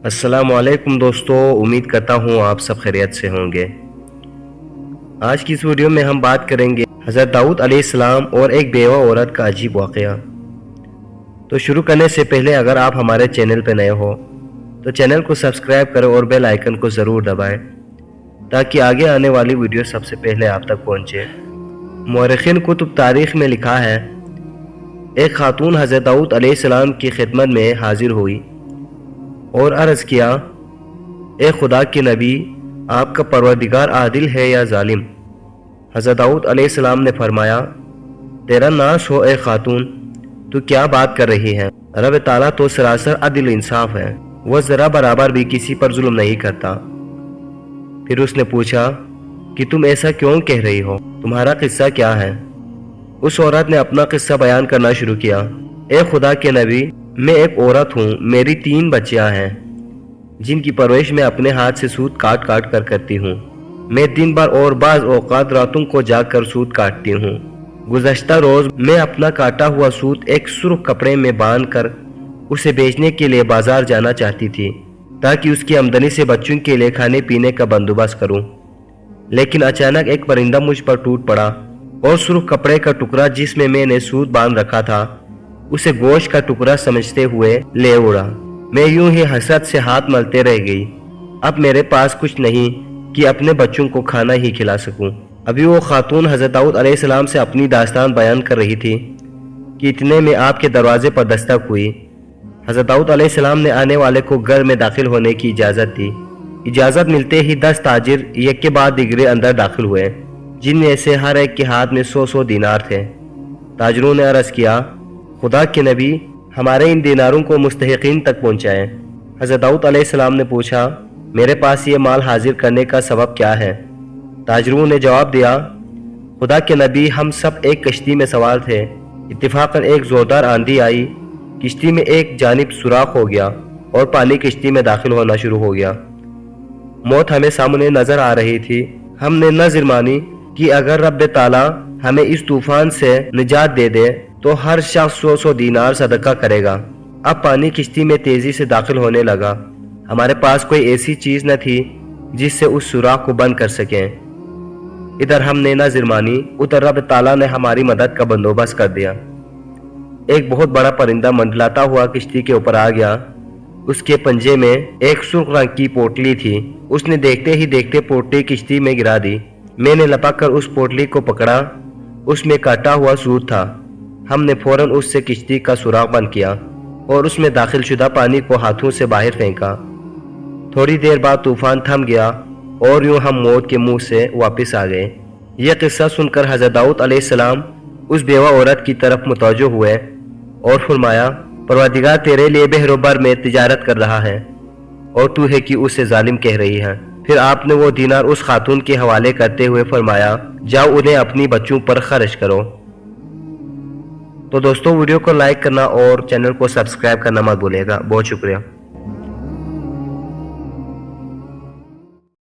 अस्सलामु अलैकुम दोस्तों, उम्मीद करता हूँ आप सब खैरियत से होंगे। आज की इस वीडियो में हम बात करेंगे हज़रत दाऊद अलैहिस्सलाम और एक बेवा औरत का अजीब वाक़या। तो शुरू करने से पहले अगर आप हमारे चैनल पर नए हो तो चैनल को सब्सक्राइब करें और बेल आइकन को ज़रूर दबाएं ताकि आगे आने वाली वीडियो सबसे पहले आप तक पहुँचे। मुअर्रिखीन कुतुब तारीख़ में लिखा है, एक खातून हज़रत दाऊद अलैहिस्सलाम की खिदमत में हाजिर हुई और अर्ज़ किया, ए खुदा के नबी, आपका परवरदिगार आदिल है या जालिम? हज़रत दाऊद अलैहिस्सलाम ने फरमाया, तेरा नाश हो ए खातून, तू क्या बात कर रही है? रब ताला तो सरासर अदिल इंसाफ है, वह ज़रा बराबर भी किसी पर जुल्म नहीं करता। फिर उसने पूछा कि तुम ऐसा क्यों कह रही हो, तुम्हारा किस्सा क्या है? उस औरत ने अपना किस्सा बयान करना शुरू किया। ए खुदा के नबी, मैं एक औरत हूँ, मेरी 3 बच्चियाँ हैं जिनकी परवरिश मैं अपने हाथ से सूत काट काट कर करती हूँ। मैं दिन भर और बाज़ औक़ात रातों को जाग कर सूत काटती हूँ। गुज़श्ता रोज़ मैं अपना काटा हुआ सूत एक सुर्ख कपड़े में बांध कर उसे बेचने के लिए बाजार जाना चाहती थी ताकि उसकी आमदनी से बच्चों के लिए खाने पीने का बंदोबस्त करूँ। लेकिन अचानक एक परिंदा मुझ पर टूट पड़ा और सुर्ख कपड़े का टुकड़ा जिसमें मैंने सूत बांध रखा था उसे गोश्त का टुकड़ा समझते हुए ले उड़ा। मैं यूं ही हसरत से हाथ मलते रह गई। अब मेरे पास कुछ नहीं कि अपने बच्चों को खाना ही खिला सकूं। अभी वो खातून हज़रत दाऊद अलैहिस्सलाम से अपनी दास्तान बयान कर रही थी कि इतने में आपके दरवाजे पर दस्तक हुई। हज़रत दाऊद अलैहिस्सलाम ने आने वाले को घर में दाखिल होने की इजाज़त दी। इजाज़त मिलते ही 10 ताजिर एक के बाद दिगरे अंदर दाखिल हुए, जिनमें से हर एक के हाथ में 100 दीनार थे। ताजिरों ने अर्ज़ किया, खुदा के नबी, हमारे इन दीनारों को मुस्तहिकीन तक पहुँचाएँ। हज़रत दाऊद अलैहिस्सलाम ने पूछा, मेरे पास ये माल हाजिर करने का सबब क्या है? ताजिरों ने जवाब दिया, खुदा के नबी, हम सब एक कश्ती में सवार थे। इत्तिफाकन एक ज़ोरदार आंधी आई, किश्ती में एक जानिब सुराख हो गया और पानी किश्ती में दाखिल होना शुरू हो गया। मौत हमें सामने नजर आ रही थी। हमने नज़र मानी कि अगर रब ताला हमें इस तूफान से निजात दे दे तो हर शख्स 100 दीनार सदका करेगा। अब पानी किश्ती में तेजी से दाखिल होने लगा। हमारे पास कोई ऐसी चीज न थी जिससे उस सुराख को बंद कर सकें। इधर हमने नजर मानी, उधर रब ताला ने हमारी मदद का बंदोबस्त कर दिया। एक बहुत बड़ा परिंदा मंडलाता हुआ किश्ती के ऊपर आ गया। उसके पंजे में एक सुर्ख रंग की पोटली थी। उसने देखते ही देखते पोटली किश्ती में गिरा दी। मैंने लपक कर उस पोटली को पकड़ा, उसमें काटा हुआ सूत था। हमने फौरन उससे किश्ती का सुराख बंद किया और उसमें दाखिल शुदा पानी को हाथों से बाहर फेंका। थोड़ी देर बाद तूफान थम गया और यूं हम मौत के मुंह से वापस आ गए। यह किस्सा सुनकर हज़रत दाऊद अलैहिस्सलाम उस बेवा औरत की तरफ मुतवज्जो हुए और फरमाया, परवरदिगार तेरे लिए बहरोबर में तिजारत कर रहा है और तू है कि उसे जालिम कह रही है। फिर आपने वो दीनार उस खातून के हवाले करते हुए फरमाया, जाओ उन्हें अपनी बच्चों पर खर्च करो। तो दोस्तों, वीडियो को लाइक करना और चैनल को सब्सक्राइब करना मत भूलिएगा। बहुत शुक्रिया।